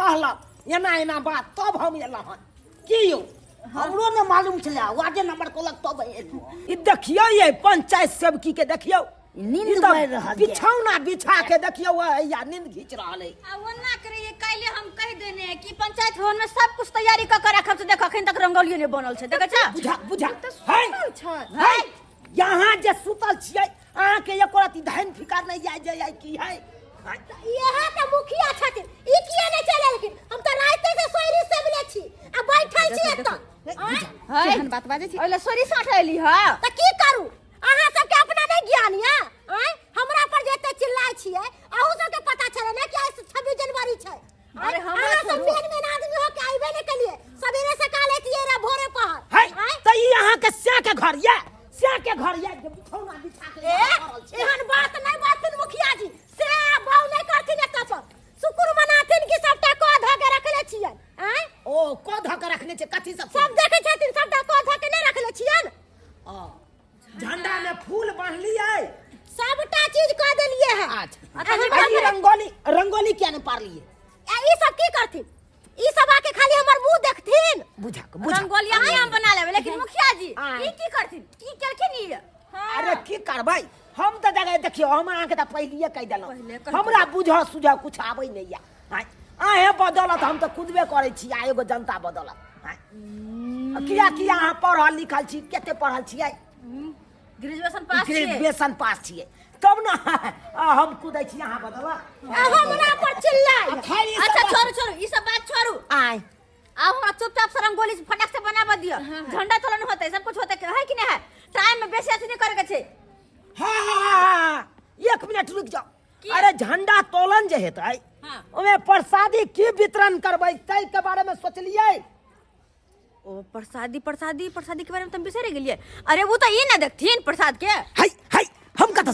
कहलक एना एना बात तब हम एलहुँ हन की यौ हमरो ने मालूम छलै वार्डे नंबर कहलक तब एलहुँ ई देखियौ ये पंचायत सेवकी के देखियौ नींद पड़ रहल बिछौना बिछा के देखियो या नींद घींच रहल है आ ओना करिए काल्हि हम कह देने हैं कि पंचायत भवन में सब कुछ तैयारी क के रखब से देख अखन तक रंगोली नहीं बनल छै देख छ बुझा बुझा है यहाँ जे सुतल छियै अहाँ के एको रति धान फिकार नहीं जाय जाय की है यह त मुखिया छथिन ई किया नहीं चले लेकिन हम त राते से सोइरी से मिले छी आ बैठल छी एतऽ केहन बात बाजै छी ओले सोरी साठ एली ह त की करू अहाँ सब के अपना नहीं ज्ञान या हमरा पर जेते चिल्लाय छियै अहू सब के पता चले ना कि 26 जनवरी छै अरे हमरा सब मेन आदमी हो के आइबे नहीं कलिए सवेरे से काल एतिए रे भोरे पहर है त ई अहाँ के स्या के घर या स्या के घर या बिछौना बिछा के एहन बात नहीं बातिन मुखिया जी से बाऊ नहीं करथिन एतऽ पर शुक्र मनाथिन कि सबटा को ध के रखले छियन ओ को ध के रखने छै कथि सब देखे छथिन सबटा को ध के नहीं रखले छियन झंडा में फूल बांधलिए सबटा चीज कह देलिए है अच्छा रंगोली क्या नहीं पार लिए ई सब की करथिन ई सब आके खाली हमर मुंह देखथिन बुझा रंगोली हम बना लेबे लेकिन मुखिया जी ई की करथिन की केलखिन ई अरे की करबै हम त जगह देखियो हम अहाँ के त पहिलिए कह देलहुं हमरा बुझ सुझ कुछ आबै नहीं या आहे बदौलत हम त खुदबे करै छी आ एगो जनता बदौलत किया किया अहाँ पढ़ल लिखल छी केते पढ़ल छियै ग्रेजुएशन पास छियै तब ना हम कूदै छी अहाँ बदौलत हमरा पर चिल्लाय अच्छा छोड़ू ई सब बात छोड़ू आय अब हमरा चुपचाप से रंगोली फटाक से बनाबा दियो झंडा तोलन होतै सब कुछ होतै है कि नहीं है टाइम में बेसी अथी नहीं करे के छै हां 1 मिनट रुक जाओ अरे झंडा तोलन जे हेतै ओमे प्रसादी की वितरण करबै तै के बारे में सोचलियै ओ प्रसादी के बारे में तुम बिसरे गेलिए अरे वो तो ई ना देखथिन प्रसाद के है हम कता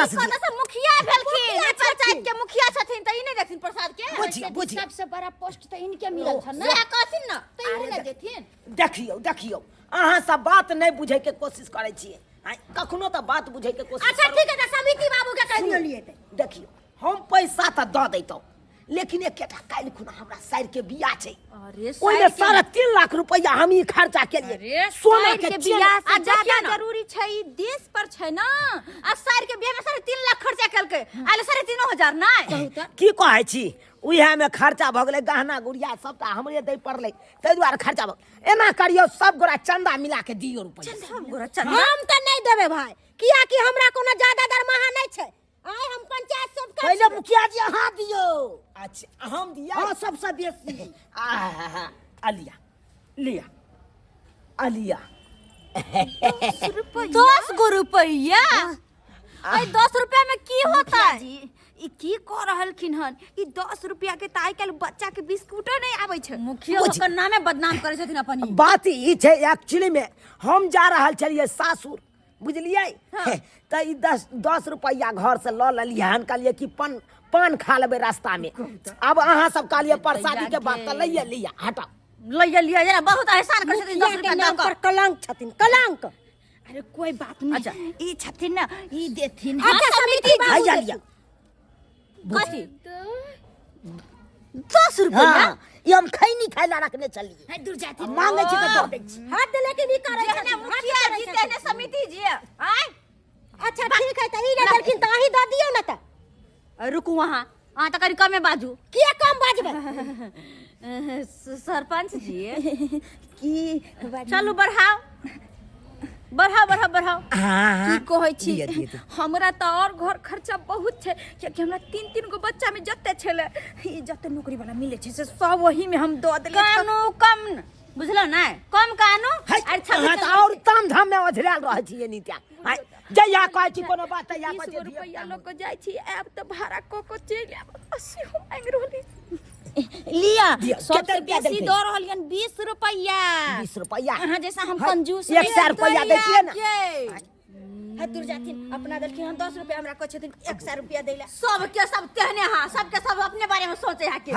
से मुखिया भेलखिन पंचायत के मुखिया छथिन त ई नहीं देखथिन प्रसाद के बुझी सबसे बड़ा पोस्ट तो इनके मिलल छ ना से कहथिन ना त ई नहीं देथिन देखियो अहाँ सब बात नहीं बुझे के कोशिश करे छियै कखनो त बात बुझे के कोशिश अच्छा ठीक है त समिति बाबू के कह दियो लिए देखियो हम पैसा त द दैतौ लेकिन एकेटा काल्हि खुना हमरा साइर के बिया छै अरे ओइमे 3.5 लाख रुपया हम ही खर्चा केलिए सोना के बिया से ज्यादा जरूरी छै ई देश पर छै ना आ साइर के बिया में 3.5 लाख खर्चा केलकै आले 3.5 नहीं की कहै छी उहे में खर्चा भ गेलै गहना गुड़िया सबटा हमरे दै पड़लै तै दुआरे खर्चा भ एना करियो सब गोरा चंदा मिला के दियो रुपया सब गोरा चंदा हम त नहीं देबे भाई किया कि हमरा कोनो ज्यादा दरमाहा नहीं छै हम पंचायत सब कर पहले मुखिया जी अहाँ दियो अच्छा हम दिया हां सबसे बेसी लिया 10 गो रुपया 10 रुपया में की होता है जी ई की कर रहलखिन हन ई 10 रुपया के ताई कल बच्चा के बिस्कुट नहीं आबै छै मुखिया ओकर नामे बदनाम करे छथिन अपन बात ई छै एक्चुअली में हम जा रहल छलिए सासुर बुझलिए त ई 10 रुपया घर से ल लेलिए हन कहलिए कि पान खा लेबे रास्ता में अब अहाँ सब कहलिए प्रसादी के बात त लइए लिया हटाओ लइए लिया जरा बहुत एहसान कर छथिन 10 रुपया नाम पर कलंक छथिन कलंक अरे कोई बात नहीं अच्छा ई छथिन ना ई देथिन अच्छा समिति भैया लिया कथी 10 रुपया ई हम खैनी खाइला रखने चलिए है दूर जाती मांगे छी त दे दै छी हाथ लेके नहीं करे जेहने मुखिया जी तेने समिति जी आय अच्छा ठीक है त ई ना देलखिन त अही द दियो ना त रुकू वहां त करी कमे बाजू किया कम बाजबे सरपंच जी की चलो बढ़ाओ की कहै छी हमरा त और घर खर्चा बहुत छै कि हमरा 3 गो बच्चा में जत्ते छले ई जत्ते नौकरी वाला मिले छै से सब वही में हम द देले कानू कम बुझलो ना कम कानू अरे और ताम झाम में ओझराल रह छिए नित्या जया कहै छी कोनो बात या 20 रुपया लोग जाय छी आब त भाड़ा क चल आब 80 हम मांग रहली लिया सबसे बेसी द रहलियन 20 रुपया 20 रुपया हां जैसा हम कंजूस 100 रुपया देतिए ना है दूर जाथिन अपना देलखिन हम 10 रुपया हमरा कहै छथिन 100 रुपया दैला सब के सब तेहने हां सब के सब अपने बारे में सोचे है के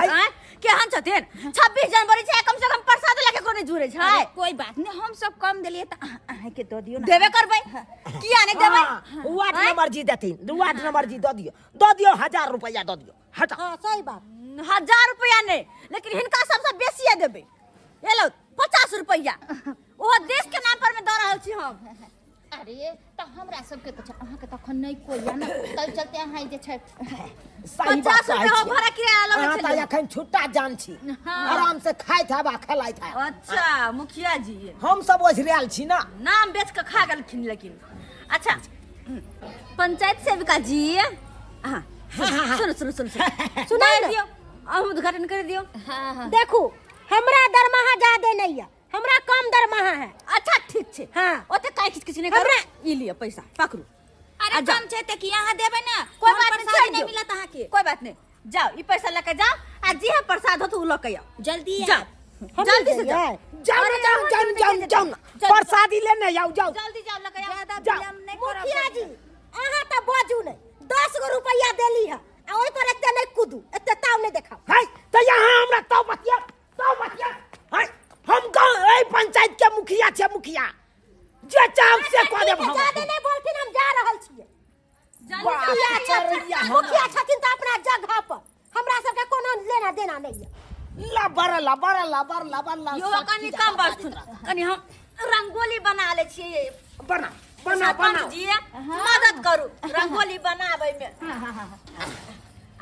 हन छथिन 26 जनवरी छै कम से कम प्रसाद लेके कोने जुड़े छै कोई बात नहीं हम सब कम देलिए त अहाँ के द दियो ना देबे करबै किया नहीं देबै वार्ड नंबर जी देथिन वार्ड नंबर जी द दियो 1000 रुपया द दियो हटा हां सही बात 1000 रुपया नहीं अखन नहीं कोई ना कल चलते हैं जे छै सही बात 50 रुपया हो भाड़ा किराया लगे अहाँ छलियै। त एखन छुट्टा जान छी हाँ। आराम से खाइत हैब आ खेलाइत हैब अच्छा मुखिया जी हम सब ओझरायल छी ना नाम बेच के खा गेलखिन लेकिन अच्छा पंचायत सेविका जी हाँ सुनो सुनो सुनो सुनाई दियो अब उद्घाटन कर दियो देखू हमरा दरमाहा ज्यादा नहीं है, हमरा कम दरमाहा है। अच्छा ठीक छै हाँ। ओते काई किछ नहीं कर ई लियो पैसा पकड़ू अरे जा। कम छै त कि यहाँ देबै ना कोई कोन बात प्रसाद नहीं नहीं दियो। मिलत अहाँ के कोई बात नहीं जाओ ई पैसा लेके जाओ आ जी है प्रसाद हो तो लो के आओ जल्दी जाओ जल्दी से जाओ जाओ अरे जाओ जाओ, जाओ जल्दी जाओ से जाओ जाओ। प्रसादी लेने जाओ जाओ जल्दी जाओ लेके आओ ज्यादा जाओ। विलम्ब नहीं मुखिया करब जी अहाँ तो बाजू नहीं, 10 गो रुपया देली है आ ओइ पर एते नहीं कूदू, एते ताव नहीं देखाओ। है त यहाँ हमरा तो बतिया है हम गांव ए पंचायत के मुखिया छे मुखिया जे चाप से कह देब हम ज्यादा नहीं बोलथिन, हम जा रहल छियै। मुखिया करैया छथिन मुखिया छथिन तो अपना जगह पर, हमरा सबके कोनो लेना देना नहीं है। लबर लबर यो कनी कम बात सुन कनी हम रंगोली बना ले छियै बना बना बना सरपंच जी मदद करू रंगोली बनाबै में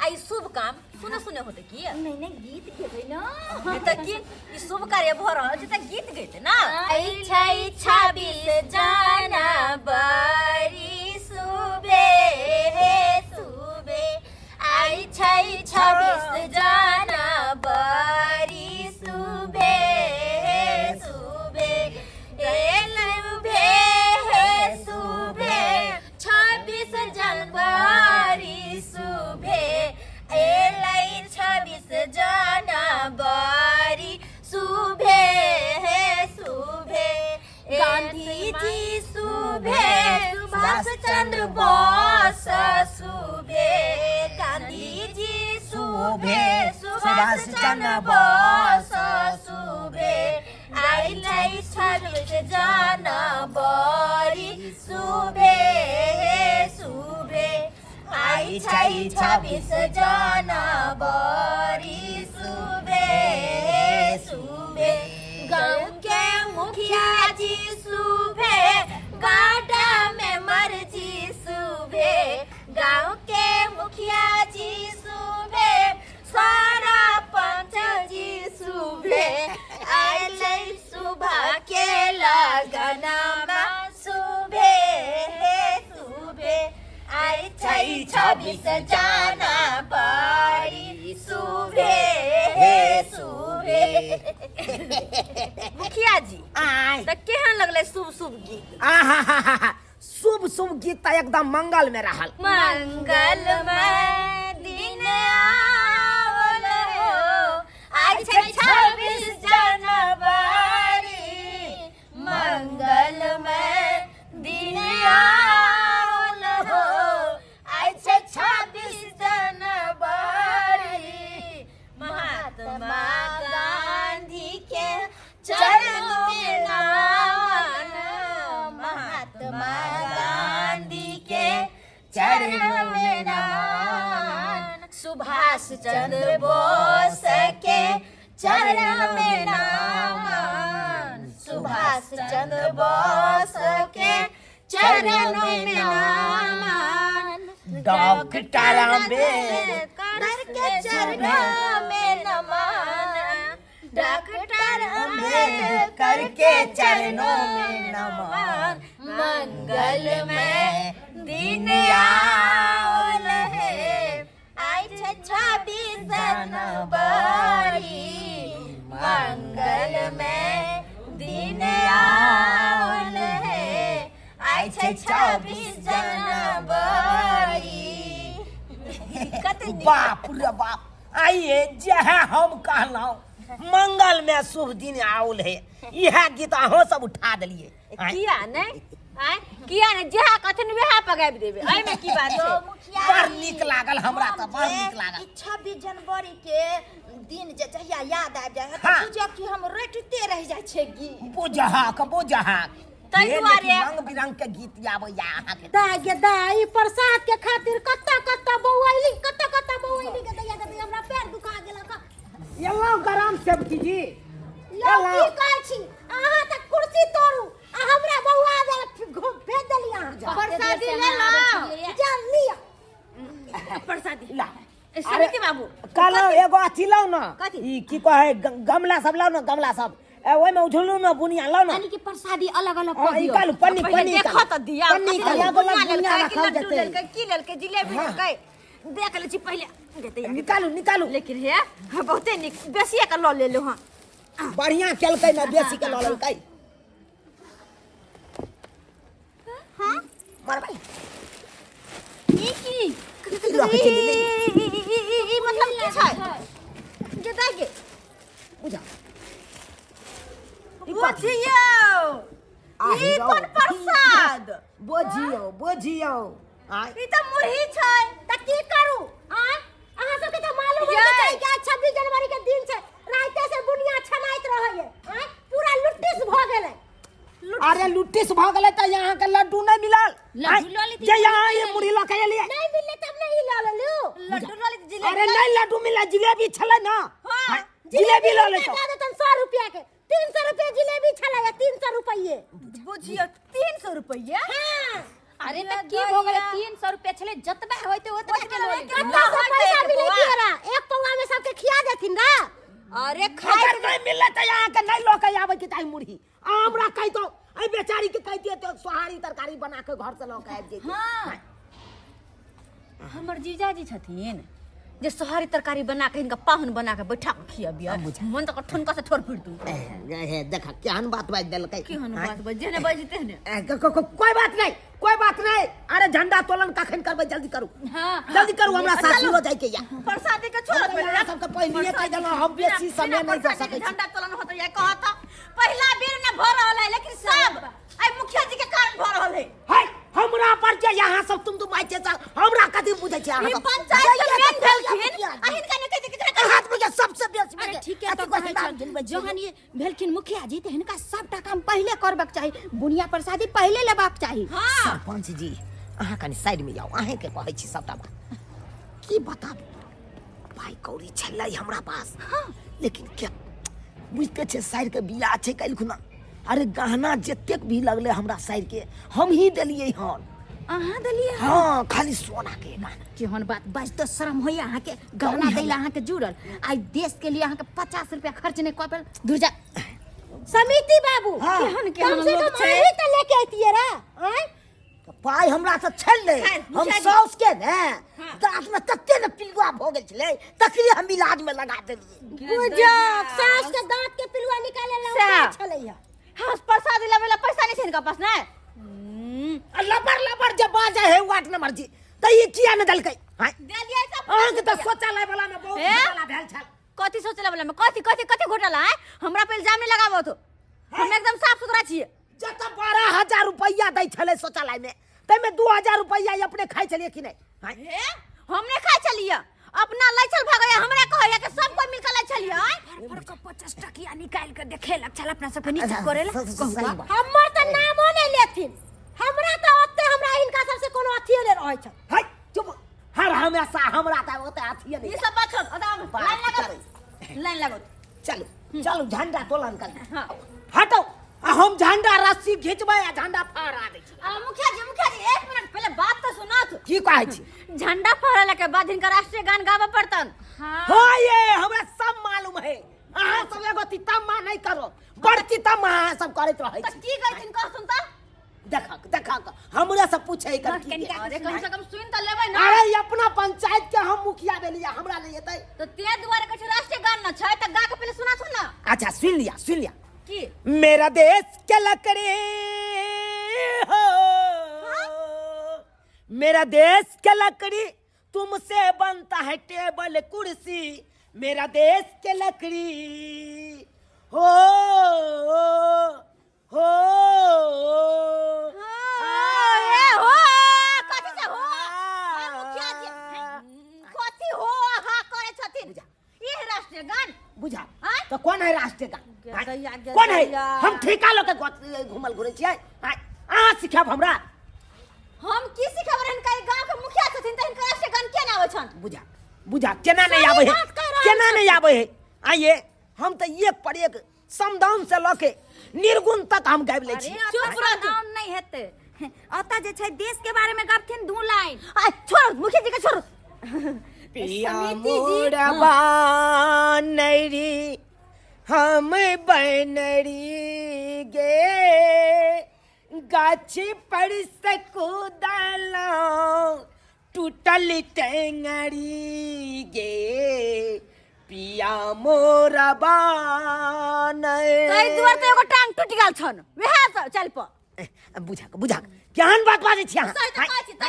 आई शुभ काम सुने सुने होते की नहीं नहीं गीत गेबै ना त की ई शुभ कार्य भ रहल छै त गीत गैते ना आई छै 26 जनवरी सुबे सुबे आई छै 26 जनवरी सुबे सुबे सुबे सुबे 26 जनवरी सुबे एलै 26 जनवरी सुबे सुबे गांधी जी सुबे सुभाष चंद्र बोस सुबे गांधी जी सुबे सुभाष चंद्र बोस सुबे आइलै 26 जनवरी सुबे सुबे आई छै 26 जनवरी सुबे सुबे गाँव के मुखिया जी सुबे गाड़ा में मर्जी सुबे गाँव के मुखिया जी सुबे सारा पंच जी सुबे आइलै सुबह के लगनमा सुबे सुबे आई छै 26 जनवरी सुबे सुबे मुखिया जी आय त केहन लगले शुभ शुभ गीत आहा शुभ शुभ गीत त एकदम मंगल में रहल मंगलमय दिन आवल हो आई छै 26 जनवरी मंगलमय दिन आवल हो आई छै 26 जनवरी महात्मा गांधी के चरणों में नमन महात्मा गांधी के चरणों में नमन सुभाष चंद्र बोस के चरणों में नमन सुभाष चंद्र बोस के चरणों में नमन डॉक्टर अम्बेडकर के चरणों में नमन डॉक्टर अम्बेडकर के चरणों में नमन मंगलमय दिन आवल है आई छै 26 जनवरी मंगलमय दिन आवल है आई छै 26 जनवरी बाप रे बाप आइए जह हम कहलौं मंगल में शुभ दिन आउल है यह गीत अहों सब उठा दिलिए किया नहीं आय किया नहीं जहा कथन वह पगाबि देबे एहि में की बात छै बड़ नीक लागल हमरा त बड़ नीक लागल 26 जनवरी के दिन जे जहिया याद आ जाए हाँ। तो बुझे कि हम रटते रह जाय छै गीत बुझहक ताहि दुआरे रंग बिरंग के गीत आबैया अहाँ के दाई दाई प्रसाद के खातिर कत्ता बौआइली कत्ता बौआइली के दैया के हमरा पैर दुखा गेल का एलौ गरम सेवकी जी लौ की कहै छी अहाँ त कुर्सी तोड़ू आ हमरा बौआ भेज देलियै यहाँ प्रसादी ले लो चल लिया प्रसादी ला समिति बाबू कल एगो अथी लाओ ना कथी? ई की कहे गमला सब लाओ ना गमला सब ओइ में उझलू ना बुनिया लाओ ना यानी कि प्रसादी अलग अलग हाँ, कर दियो निकालू, पन्नी, पहिले पन्नी देखो निकालू। तो दिया पन्नी निकालू, बुनिया बोला लेलकै, बुनिया कि रखल लड्डू जेतै। लेलकै, की लेलकै जिलेबी हाँ। लेलकै देख ले छी पहिले देते या निकालू निकालू लेकिन हे बहुते निक बेसिए का ल लेलु हां बढ़िया केलकै ना बेसी के लऽ लेलकै हां मार भाई ई की रखै छै ले ई मतलब की छै जे दागे बुझा बुझियो ई आहिरो। कोन प्रसाद बुझियो आय ई त मुरही छै त की करू आय अहाँ सबके त मालूम है ये। कि आज 26 जनवरी के दिन छै राते से बुनिया छनाइत रहै आय पूरा लुट्टिस भ गेलै अरे लुट्टिस भ गेलै त यहाँ के लड्डू नहीं मिलल लड्डू लऽ ली थी, जे यहाँ ये मुड़ी लऽ के एलियै नहीं मिलले तब नहीं ल लेलू लड्डू ललित जिलेबी अरे नहीं लड्डू मिला जिलेबी छलै ना हाँ, जिलेबी लऽ लेतो दे देतन 100 रुपया के 300 रुपया जिलेबी छलै 300 रुपये बुझियो 300 रुपया हां अरे त की हो गेलै 300 रुपया छले जतबे होइते ओतबे के लो कत्ता से पैसा मिलै तियरा एक पौवा में सबके खिया देथिन रे अरे खाए अगर नहीं मिलले त यहाँ के नहीं लऽ के आबै के चाही मुड़ी हमरा कहि दो ए बेचारी के कहि दिए तो सोहारी तरकारी बना के घर से लऽ के आबि जेतै हाँ हमर जीजाजी छथिन जे सोहारी तरकारी बना के इनका पाहुन बना के बैठा के खियाबिया मन तक ठुनका से ठोर फिर दूं हे देखा केहन बात बाज देलकै केहन बात बजे ने बजते ने कोई बात नहीं अरे झंडा तोलन कखन करबै जल्दी करू हां जल्दी करू हमरा सासुरो जाय के या प्रसादी के छोड़ हमरा सबके पहिले कहि देलौ हम बेसी समय नहीं दे सकै छी झंडा तोलन होत या कहत पहला बेर ने भर रहल है लेकिन सब आई मुखिया जी के कारण भर रहल है है हमरा पर जे यहाँ सब तुम बाइचे सा हमरा कथि बुझै छी अहाँ ई सब पंचायत के मेन भेलखिन अहिन का ने कहै कि हाथ में सबसे बेसी अरे ठीक है तो कहै छै जहन ये भेलखिन मुखिया जी त हिनका सबटा काम पहिले करबाक चाही बुनिया प्रसादी पहिले लेबाक चाही हां सरपंच जी अहाँ कनि साइड में जाओ अहाँ के कहै छी सबटा बात की बताबू पाई कौड़ी छलै हमरा पास लेकिन क्या बुझते छे साइड के बियाह छै काल्हि खुना अरे गहना जतेक भी लगले हमरा साइड के हम ही देलिए हन अहाँ देलिए हाँ खाली सोना के गहना केहन बात बाज तो शर्म होइए अहाँ के गहना दैला अहाँ के जुड़ल आई देश के लिए अहाँ के 50 रुपया खर्च नहीं कऽ पेल दूर जा समिति बाबू हाँ। केहन केहन कम से लोग कम छै। अहीं त लेके आइतिए रे आय पाई हमरा से छलै खैर, हम बुझा सौस के ने दांत में तत्ते ने पिलुआ भ गेल छलै तकरे हम इलाज में लगा देलिए बुझो सास के दांत के पिलुआ निकाले ला सैह। छलैया हां प्रसादी लेवेला पैसा नहीं छै इनका पास ने लबर जब बाजा है वाट नंबर जी त ये किया न दलकै हां दे दिया सब अहाँ के त शौचालय वाला में बहुत हे? घोटाला भेल छल कथी सोचले वाला में कथी कथी कथी घोटाला है हमरा पे इल्जाम नहीं लगाबो तो हम एकदम साफ सुथरा छिए जत 12,000 रुपया दै छलै शौचालय में तै में 2,000 रुपया अपने खाइ छलिए कि नहीं हां हे हमने खाइ छलिए अपना लैचल भगैया हमरा कहैया कि सब कोई मिलकर लै छलिए पर को 50 टकिया निकाल के देखेलक चल अपना सबके नीचा अच्छा, करेला सही बात। हमर त नामो नहीं लेथिन हमरा त ओते हमरा हिनका सबसे कोनो अथिए नहीं रहै छ हाय चुप हर हमेशा हमरा त ओते अथिए ये नहीं सब बात छोड़ अदाम लाइन लगो चलो चलो झंडा तोलन कर हां हटो आ हम झंडा रस्सी घिचबै आ झंडा फहरा दै छी मुखिया जी 1 मिनट पहले बात तो सुना तो की कहै छी झंडा फहराला के बाद इनका राष्ट्रीय गान गावे पड़तन हाँ ये हमरा सब मालूम है अहाँ सब एगो तितम्मा नहीं करो बड़ तितम्मा अहाँ सब करैत रहै त छी की गई इनका सुनता देखक हमरे सब पूछे कर की के। अरे कम से कम सुन त लेबै ना अरे ये अपना पंचायत के हम मुखिया भेलिए हमरा नहीं एतै तो ते दुआरे कछ राष्ट्रीय गान न छै त गा के पहले सुना अच्छा सुन लिया की मेरा देश के लकड़ी हो मेरा देश के लकड़ी तुमसे बनता है टेबल कुर्सी मेरा देश के लकड़ी हो ए हो कथी से हो मुखिया जी कथी हो हा करे छथिन ई राष्ट्रीय गान बुझा आय? तो कौन है राष्ट्रीय गान गेदैया, आय? कौन है गेदैया। हम ठेका लोग के घुमल घुरे छियै अहाँ सिखाब हमरा हम की सिखब रहन कई गांव के मुखिया छथिन त हिनका राष्ट्रीय गान केना आबै छन बुझा केना नहीं आवे है बात कह रहल केना नहीं आवे है आइए हम तो एक पर एक समदाउन से लके निर्गुण तक हम गाबि ले छी चुप रह नहीं हेते अता जे छै देश के बारे में गपथिन 2 लाइन। आ छोड़ मुखिया जी के छोड़। पिया समिति जी, मोरा बनरी हम बनरी गे गाछ पर से कूदलो टूटल टेंगरी गे पिया मोरा बनरी। तै दुआर त एगो टांग टूटि गेल छन वएह से चल प। बुझा केहन बात बाजै छी अहाँ? सही त कहै छी तै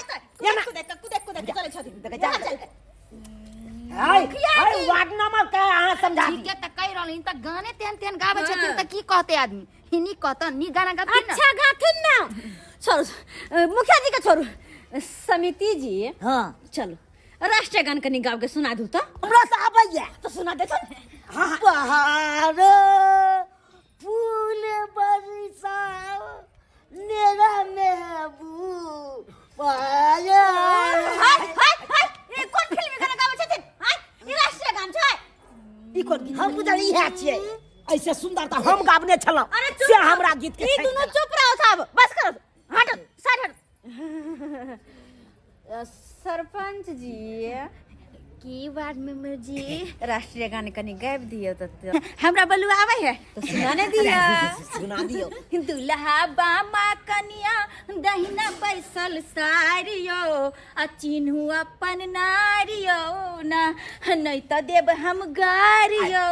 कुदे चलै छथिन चल। हाय वार्ड नंबर का अहाँ समझा दी। ठीक है त कह रहलिन त गाने तेन गाबै छथिन त की कहते आदमी? हिनी कहतन नी गाना गबथिन ना। अच्छा गाथिन ना। छोड़ मुखिया जी के छोड़। समिति जी हां चलो राष्ट्रीय गान कनी गाव के सुना दू तो। हमरा से आबैया तो सुना दे छन। पहाड़ फूल बरसा मेरा महबूब आया। हाय ए कोन फिल्म में गाना गाबै छथिन? हाय ई राष्ट्रीय गान छै। ई कोन गीत हम बुझल इहे छियै। ऐसे सुंदरता हम गाबने छलौ अरे से हमरा गीत के ई दोनों चुप रहो साहब बस करो हट साइड हट। सरपंच जी की वार्ड मेंबर जी राष्ट्रीय गान कनी गाबि दियो त हमरा बलुआ आबै है तो सुनाने दिया। सुना दियो। दुल्हा बामा कनिया दहिना बैसल सारियो आ चिन्हू अपन नारियो ना नहीं त देब हम गारियो।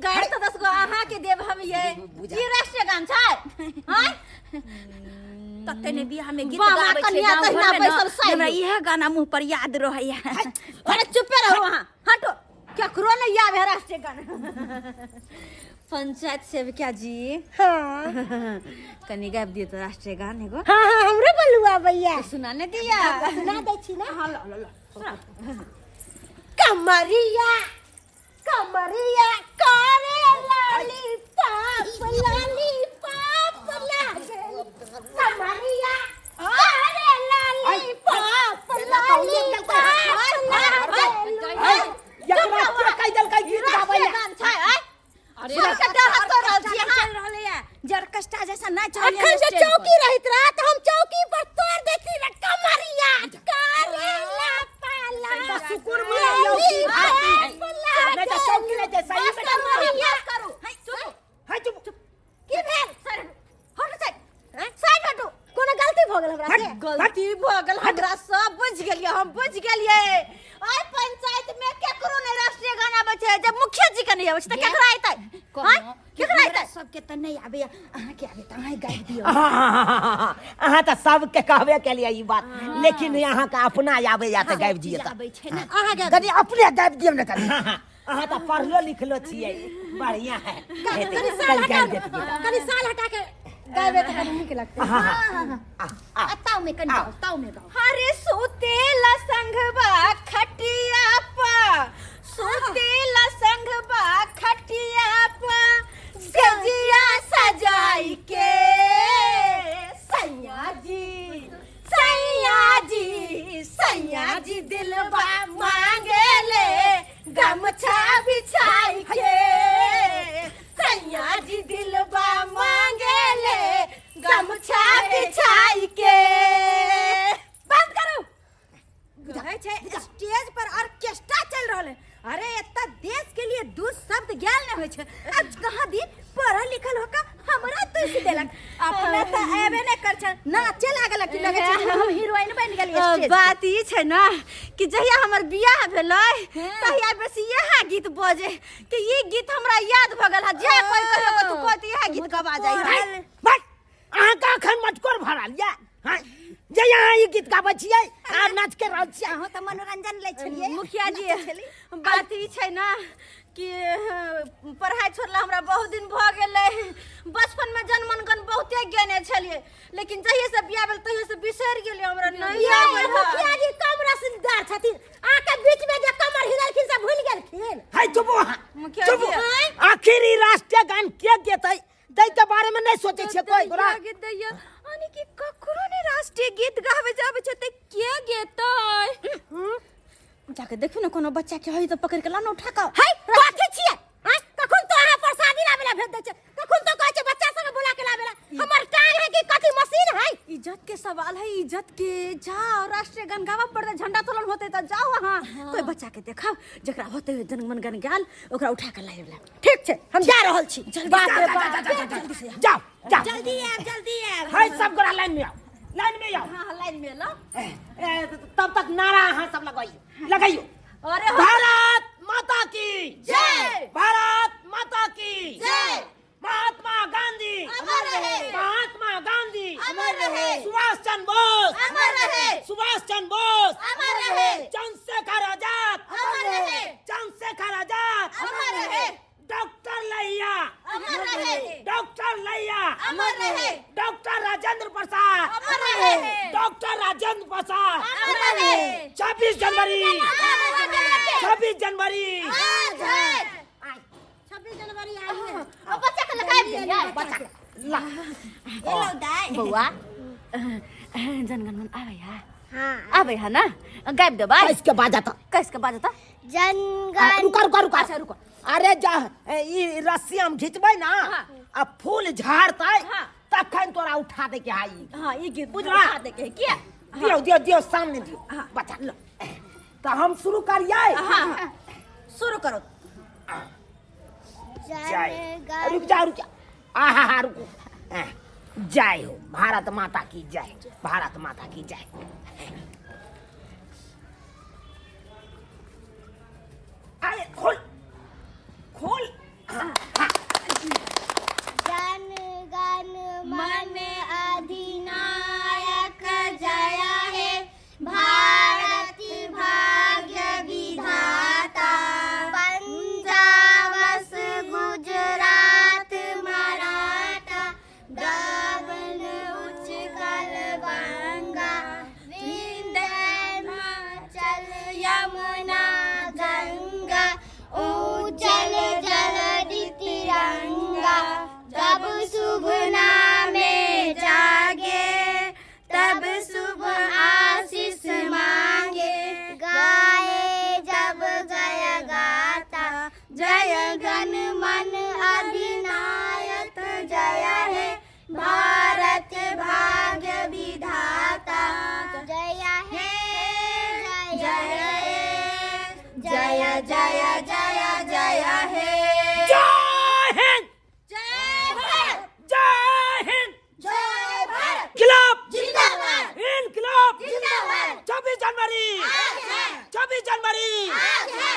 गाड़ तो 10 गो अहाँ के देब हम ये। ई राष्ट्रीय गान छै। हाय तते ने बियाह में गीत बामा गाबै छै कनिया गाँव दहिना घर में ना। बैसल सारियो। हमरा इहे गाना मुंह पर याद रहैया। अरे चुप रहो वहां हटो केकरो नहीं याद है राष्ट्रीय गान। पंचायत सेविका जी हां कनी गाबि दियो तो राष्ट्रीय गान एगो। हां हमरे बलुआ भैया तो सुनाने दिया। सुना दै छी ना। हां लो कमरिया कमरिया करे लाली पाप लागे कमरिया करे लाली पाप लागे एकरा के कह देल का गीत गाबै गान छै। अरे सबके डर हतो रहल छी चल हां। रहले है जरकस्टा जैसा ना चल। अखन जे चौकी रहित रहा त हम चौकी पर तोड़ देती रे कमरिया करेला पाला सुकुर मिलियो नहीं तो चौकी ले सही में कमरिया करू। हाय चुप हाय चुप की भेल सर हट साइड साइड हटो। कोनो गलती भ गेल हमरा से? गलती भ गेल हमरा सब बुझ गेलिए हम बुझ गेलिए। आय पंचायत में केकरो ने राष्ट्रीय गाना बचे जब मुखिया जी के नहीं आबै छै त केकरा आइतै? हां केकरा आइतै? सबके त नहीं आबे अहाँ के आबे त अहाँ गाबि दियो। अहाँ तो सबके कहबे के लिए ई बात लेकिन यहाँ का अपना आबे या तो गाबि दिए आबे छै ना। कनी अपने गाबि दियौ ने कनी। अहाँ तो पढ़लो लिखलो छियै बढ़िया है कनी साल हटा के गाबे त नीक लगतै। ताऊ में कनी गाओ ताऊ में गाओ। हरे सुतेला संगवा खटिया पा सुतेला संगवा खटिया पा सजिया सजाई के सैया जी दिलवा मांगे ले गमछा बिछाई के सैया जी दिलवा मांगे ले गमछा बिछाई के। बंद करो। कहै छै स्टेज पर ऑर्केस्ट्रा चल रहल है। अरे एता देश के लिए दू शब्द ज्ञान न होय छै। आज कहाँ दिन पढ़ल लिखल होका हमरा तुस देलक अपने त एबे न कर छ नाचे लागल कि लगे छै हम हीरोइन बन गेली स्टेज। बात ई छै ना कि जहिया हमर बियाह भेलै तहिया बेसी यह गीत बजे कि ई गीत हमरा याद भ गेल है। जे कोई कहियो कि तू कहती यह गीत गवा जाइ है। बस अहाँ का अखन मटकोर भरल या जे यहाँ ई गीत गाबै छियै आ नाच के रहल छियै। अहाँ त मनोरंजन लै छलिए। मुखिया जी बात ई छै ना कि पढ़ाई छोड़ला हमरा बहुत दिन भ गेलै। बचपन में जनमन गन बहुते गेने छलिए लेकिन जहिया से बियाह भेल तहिया से बिसर गेलिए हमरा नहीं आबै। मुखिया जी कम रसदार छथिन आके बीच में जे कमर हिललखिन से भूल गेलखिन। हाय चुप मुखिया चुप जी आखिर ई राष्ट्रीय गान के गेतै तै के बारे में नहीं सोचे छियै कोई तोरा। गीत दैया अनि कि ककरो ने राष्ट्रीय गीत गावे जावे छै त के गेतै? जाके देखू ना कोनो बच्चा के होई त पकड़ के लाना उठा के हाय कथि छियै? हां कखन तो अहाँ पर शादी लाबेला भेज दै छै कखन तो कहै छै बच्चा सब बुला के लाबेला। हमर टांग है कि कथि मशीन है? ई सवाल है इज्जत के। जाओ राष्ट्रीय गान गावा पड़ते, झंडा तोलन होते तो जाओ वहाँ कोई बच्चा के देखाओ जकरा होते हुए जनगण गन गाल ओकरा उठा के लाइव ला। ठीक छे हम जा रहल छी। बाप रे बाप जल्दी से जाओ जाओ जल्दी आब है सब गोरा लाइन में आओ, लाइन में आओ। हाँ लाइन में लो। तब तक नारा अहाँ सब लगाइयो। अरे भारत माता की जय, भारत माता की जय, महात्मा गांधी अमर रहे, महात्मा गांधी अमर रहे, सुभाष चंद्र बोस अमर रहे, सुभाष चंद्र बोस अमर रहे, चंद्रशेखर आजाद अमर रहे, चंद्रशेखर आजाद अमर रहे, डॉक्टर लैया अमर रहे, डॉक्टर लैया अमर रहे, डॉक्टर राजेंद्र प्रसाद अमर रहे, डॉक्टर राजेंद्र प्रसाद अमर रहे, 26 जनवरी 26 जनवरी 26 जनवरी आई है। अब बच्चा के लगाए दिया बच्चा ला ये लो दाई बउआ जनगण मन आवे है। हां आवे है ना गायब दे भाई। इसके बाद आता कैसे बात था जनगण रुको अच्छा रुको। अरे जा ई रस्सी हम खींचबै ना हाँ। अब फूल झाड़तै हाँ। तखन तोरा उठा दे के आई। हां ये गीत बुझला? बुझला दे के क्या दियो सामने दियो। हाँ। बच्चा लो तो हम शुरू करिए। हां शुरू करो। जय रुक जा आहा रुको। जय हो भारत माता की जय, भारत माता की जय। अरे खोल खोल। जनगण मन अधिनायक जय हे भारत भाग्य विधाता पंजाब गुजरात मराठा द्रविड़ उत्कल गंगा विंध्य हिमाचल यमुना गंगा उज्जल जलधि तिरंगा जब शुभ नामे जागे तब शुभ आशीष मांगे गाए जब जय गाता जय गण मन अधिनायक जय हे भारत भाग्य विधाता जय हे जय हे जय जय जय जय हे जय हिंद जय भारत, जय हिंद जय भारत खिलाफ जिंदाबाद इनकलाब जिंदाबाद 26 जनवरी आज है 26 जनवरी आज है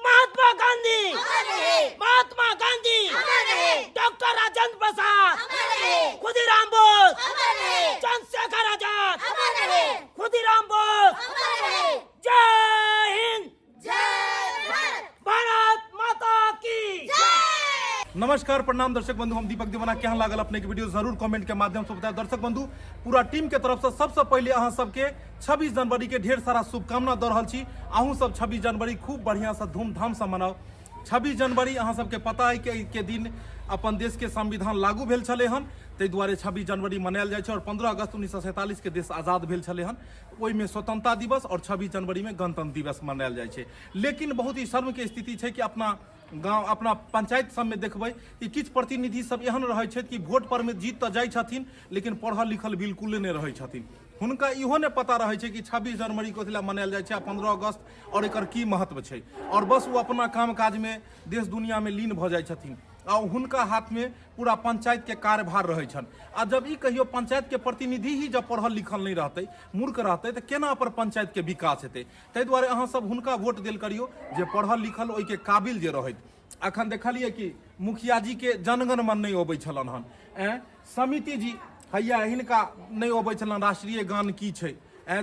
महात्मा गांधी अमर रहे महात्मा गांधी अमर रहे डॉक्टर राजेंद्र प्रसाद अमर रहे खुदीराम बोस अमर रहे चंद्रशेखर आजाद अमर रहे खुदीराम बोस अमर रहे जय हिंद जय भारत भारत माता की नमस्कार प्रणाम दर्शक बंधु, हम दीपक दीवाना। केहन लागल अपने के वीडियो जरूर कमेंट के माध्यम से बताएं। दर्शक बंधु पूरा टीम के तरफ से सबसे पहले अहाँ सबके 26 जनवरी के ढेर सारा शुभकामना दे रहल छी। अहूँ सब 26 जनवरी खूब बढ़िया से धूमधाम से मनाओ। 26 जनवरी अहाँ सबके पता है कि के दिन अपन देश के संविधान लागू भेल छले हन, ताहि दुआरे 26 जनवरी मनायल जाइ छै और 15 अगस्त 1947 के देश आजाद भेल छले हन, ओहिमे स्वतंत्रता दिवस और 26 जनवरी में गणतंत्र दिवस मनायल जाइ छै। लेकिन बहुत ही शर्म के स्थिति छै कि अपना गाँव अपना पंचायत सब में देखबै कि किछु प्रतिनिधि सब एहन रहै छथि कि वोट पर में जीत तऽ जाइ छथिन लेकिन पढ़ल लिखल बिल्कुल नहि रहै छथिन। हुनका इहो नहि पता रहै छै कि 26 जनवरी को लए मनायल जाइ छै आ 15 अगस्त और एकर की महत्व छै, और बस वो अपना काम काज में देश दुनिया में लीन भऽ जाइ छथिन आ हुनका हाथ में पूरा पंचायत के कार्यभार रहै छन। आ जब ई कहियो पंचायत के प्रतिनिधि ही जब पढ़ल लिखल नहीं रहतै, मूर्ख रहतै, तऽ केना पर पंचायत के विकास हेतै। ताहि दुआरे अहाँ सब हुनका वोट देल करियो जे पढ़ल लिखल ओहि के काबिल जे रहैत। अखन देखलिए कि मुखिया जी के जनगण मन नहीं अबै छलन हन, समिति जी हैया हिनका नहीं अबै छलन राष्ट्रीय गान की छै।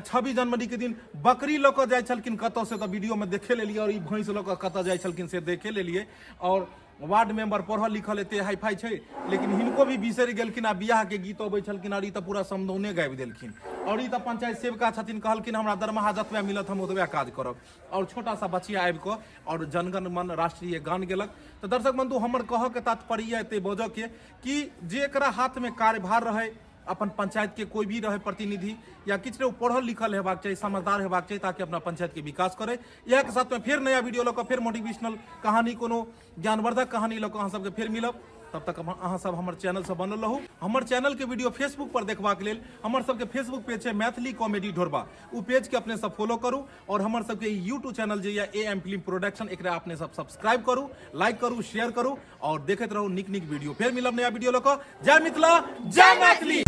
26 जनवरी के दिन बकरी लऽ कऽ जाइ छलखिन कतऽ से, तऽ वीडियो में देखे लेलिए, और ई भैंस लऽ कऽ कतऽ जाइ छलखिन से देखे लेलिए। और वार्ड मेंबर पढ़ल लिखल एते हाई फाई छै लेकिन हिनको भी बिसरि गेलखिन आ बियाह के गीत अबै छलखिन और ई तऽ पूरा समदौने गाबि देलखिन। और ई तऽ पंचायत सेवका छथिन, कहलखिन हमरा दरमाहा जतबे मिलत हम ओतबे काज करब, और छोटा सा बचिया आबि कऽ और जनगण मन राष्ट्रीय गान गेलक। तऽ दर्शक बंधु हमर कहऽ के तात्पर्य एते बजऽ के कि जेकरा हाथ में कार्यभार रहे अपन पंचायत के कोई भी रहे प्रतिनिधि या किछु पढ़ल लिखल हेबाक चाहिए, समझदार हेबाक चाहिए, ताकि अपना पंचायत के विकास करे। यह के साथ में फिर नया वीडियो लऽ कऽ फिर मोटिवेशनल कहानी कोनो ज्ञानवर्धक कहानी लऽ कऽ अहाँ सबके फिर मिलब। तब तक अहाँ सब हमर चैनल से बनल रहू। हमर चैनल के वीडियो फेसबुक पर देखबाक लेल हमर सबके फेसबुक पेज है मैथिली कॉमेडी ढोरबा, उ पेज के अपने सब फॉलो करू और हमर सबके यूट्यूब चैनल जे या AM फिल्म प्रोडक्शन एकरा अपने सब सब्सक्राइब करू, लाइक करू, शेयर करू और देखैत रहू नीक वीडियो। फिर मिलब नया वीडियो लऽ कऽ। जय मिथिला, जय मैथिली।